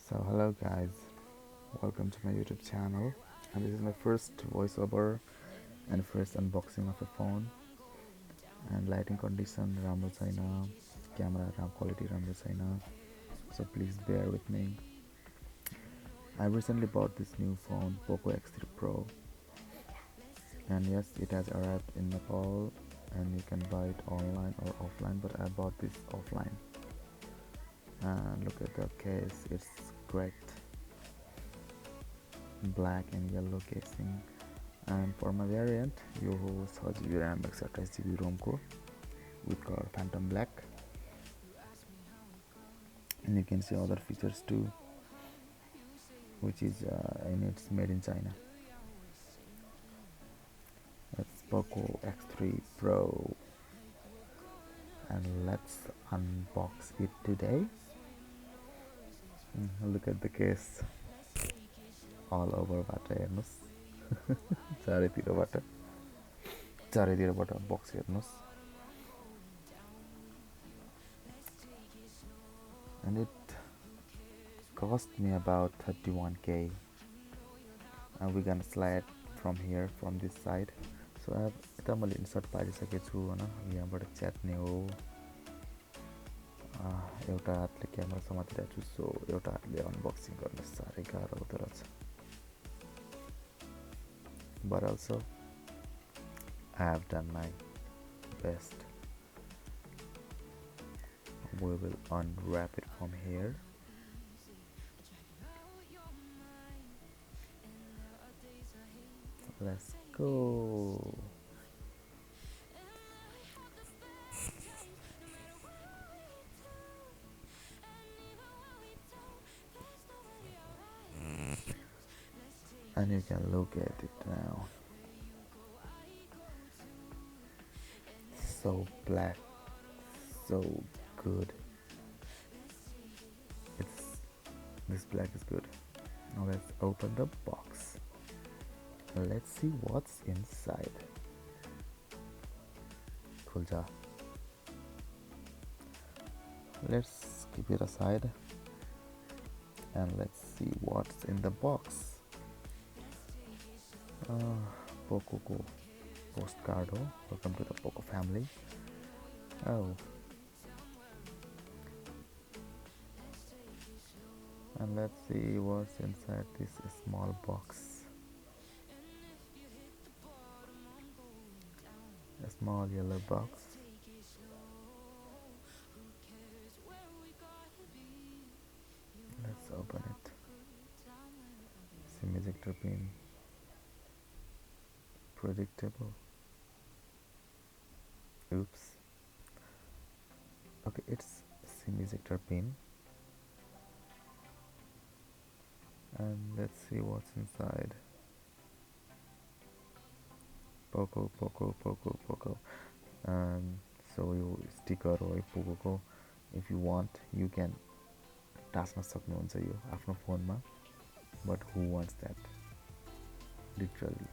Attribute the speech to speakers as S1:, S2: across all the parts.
S1: So hello guys, welcome to my YouTube channel, and this is my first voiceover and first unboxing of a phone. And lighting condition राम्रो छैन, camera quality राम्रो छैन, so please bear with me. I recently bought this new phone, Poco X3 Pro, and yes, it has arrived in Nepal, and you can buy it online or offline, but I bought this offline. And look at the case, it's great, black and yellow casing. And for my variant, यो हो 6GB RAM 128GB ROM को with color Phantom Black, and you can see other features too, which is and it's made in China. It's Poco X3 Pro, and let's unbox it today. Look at the case, all over बाट हेर्नुस् चारैतिरबाट बक्स हेर्नुस्. And it cost me about 31k, and we're gonna slide from here, from this side. So I have यता मैले insert पारिसकेको छु हैन, यहाँबाट च्यात्ने हो. एउटा हातले क्यामेरा समातिरहेको छु, सो एउटा हातले अनबक्सिङ गर्न साह्रै गाह्रो हुँदो रहेछ. But also I have done my best. We will unwrap it from here. Let's go. And you can look at it now. So black, so good. This black is good. Now let's open the box. Let's see what's inside. Khulja. Let's keep it aside and let's see what's in the box. Poco postcard. Welcome to the Poco family. Oh, and let's see what's inside this small box. A small yellow box. Let's open it. SIM ejector pin. Predictable. Oops. Okay, it's SIM ejector pin. And let's see what's inside. Poco. So you sticker or Poco. If you want, you can टास्न सक्नुहुन्छ यो आफ्नो फोनमा. But who wants that? Literally.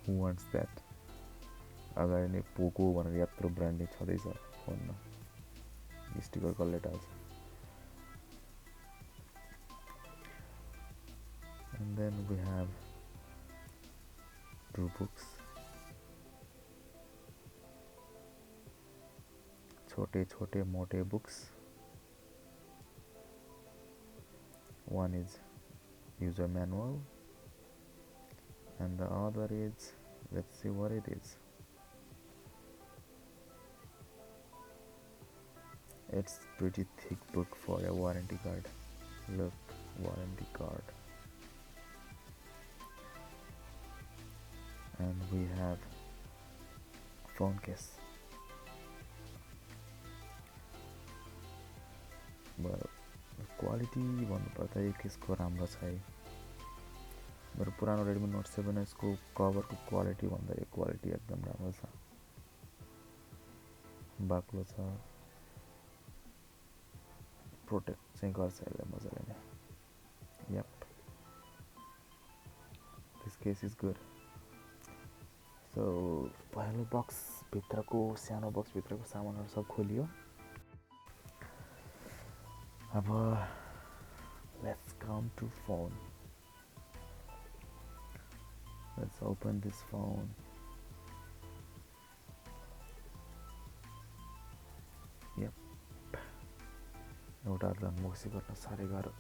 S1: Who wants that? अगाडि नै Poco भनेर यत्रो branding छँदैछ फोनमा. Sticker कसले टाल्छ? And then we have two books. छोटे मोटे books. One is user manual and the other is, let's see what it is. It's pretty thick book for a warranty card. Look, warranty card. And we have phone case. Well, quality भन्नुपर्दा यो केसको राम्रो छ है. मेरो पुरानो Redmi note 7 यसको कभरको quality भन्दा यो quality एकदम राम्रो छ, बाक्लो छ, प्रोटेक्ट चाहिँ गर्छ यसले मजाले नै. Yup, this case is good. So पहेँलो बक्सभित्रको सानो बक्सभित्रको सामानहरू सब खोलियो. अब let's come to phone. Let's open this phone. Yep. एउटाले अनबक्सिङ गर्न साह्रै गाह्रो.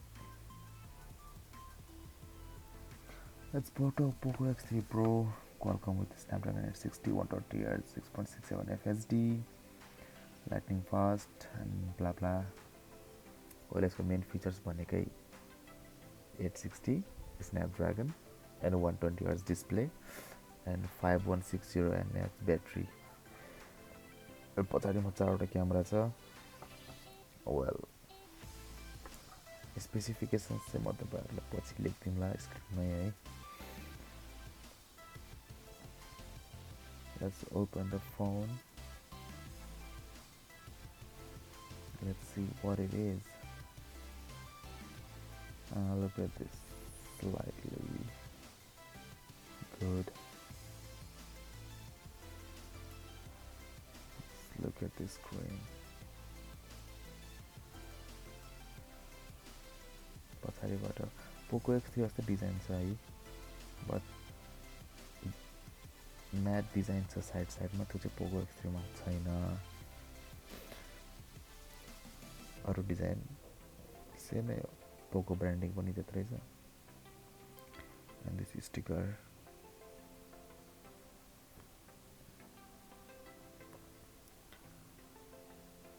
S1: It's Poco X3 Pro, Qualcomm with Snapdragon 860, 120 Hz, 6.67 FSD, lightning fast and blah blah. Well, यसको मेन फिचर्स भनेकै 860 Snapdragon and 120 Hz display and 5160 mAh battery. पछाडिमा 4वटा camera छ. Well, स्पेसिफिकेसन्स चाहिँ म तपाईँहरूलाई पछि लेखिदिउँला स्क्रिनमै है. Let's open the phone. Let's see what it is. Look at this, slightly good. Let's look at this screen. पछाडिबाट Poco X3 जस्तो design छ है, बट म्याट डिजाइन छ साइडमा, त्यो चाहिँ पोको X3 मा छैन. अरू डिजाइन सेमै हो, पोको ब्रान्डिङ पनि त्यत्रै छ. And this sticker.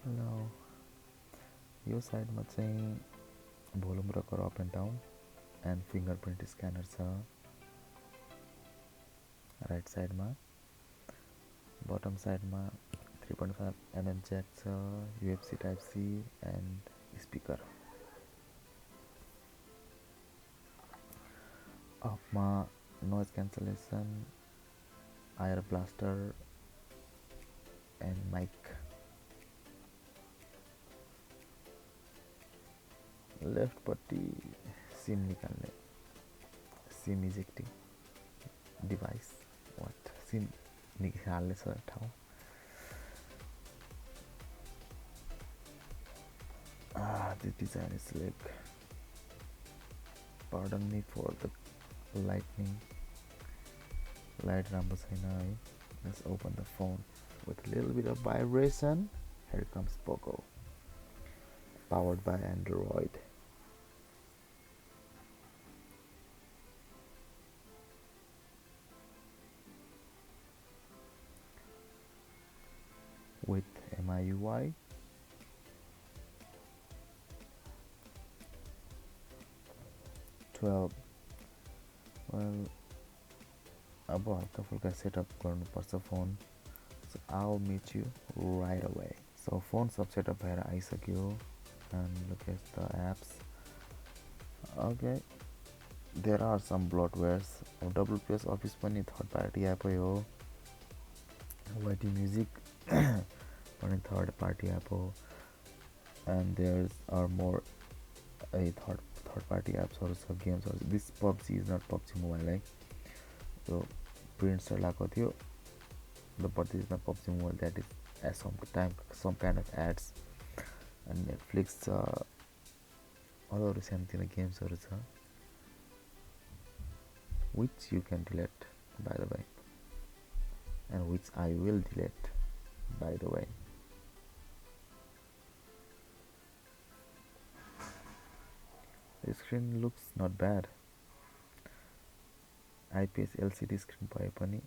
S1: ल यो साइडमा चाहिँ volume rocker up and down and fingerprint scanner छ. राइट साइडमा. बटम साइडमा 3.5 mm ज्याक छ, USB type C and speaker. अपमा noise cancellation, IR blaster and mic. लेफ्टपट्टि सिम निकाल्ने, SIM ejecting device, what SIM निकाल्ने छ ठाउँ. The design is like, pardon me for the lightning, light राम्रो छैन है. Let's open the phone with a little bit of vibration. Here comes Poco, powered by Android. With MIUI. Well, अब हल्का फुल्का setup गर्नुपर्छ phone. So I'll meet you right away. So phone सब setup भएर आइसक्यो. And look at the apps. Okay, there are some bloatwares. WPS Office पनि third party Ephai हो. YT Music पनि थर्ड पार्टी एप हो. And there are more third party apps also, games also. This PUBG is not PUBG Mobile है. So pre-install लगाएको थियो, but this is not PUBG Mobile. That is at some kind of ads. And Netflix अरू सानोतिनो गेम्सहरू छ, which you can delete by the way, and which I will delete by the way. The screen looks not bad. IPS LCD screen भए पनि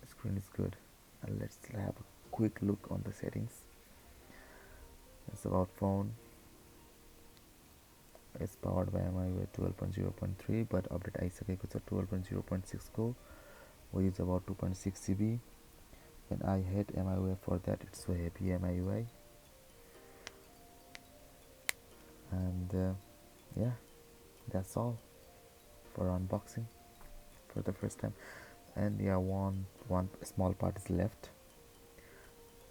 S1: screen is good. And let's have a quick look on the settings. It's about phone. It's powered by MIUI 12.0.3, but update आइसकेको छ 12.0.6 को, which is about 2.6 GB. And I hate MIUI for that. It's so heavy MIUI. And yeah, that's all for unboxing. for the first time. And yeah, one small part is left.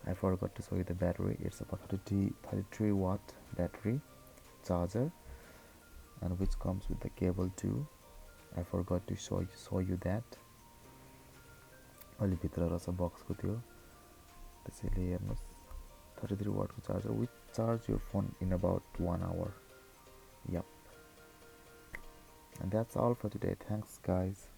S1: I forgot to show you the battery. It's about 33 watt battery charger, and which comes with the cable too. I forgot to show you that. अलि भित्र रहेछ बक्सको त्यो, त्यसैले हेर्नुहोस् 33 वाटको charger which charge your phone in about 1 hour. Yep. And that's all for today. Thanks guys.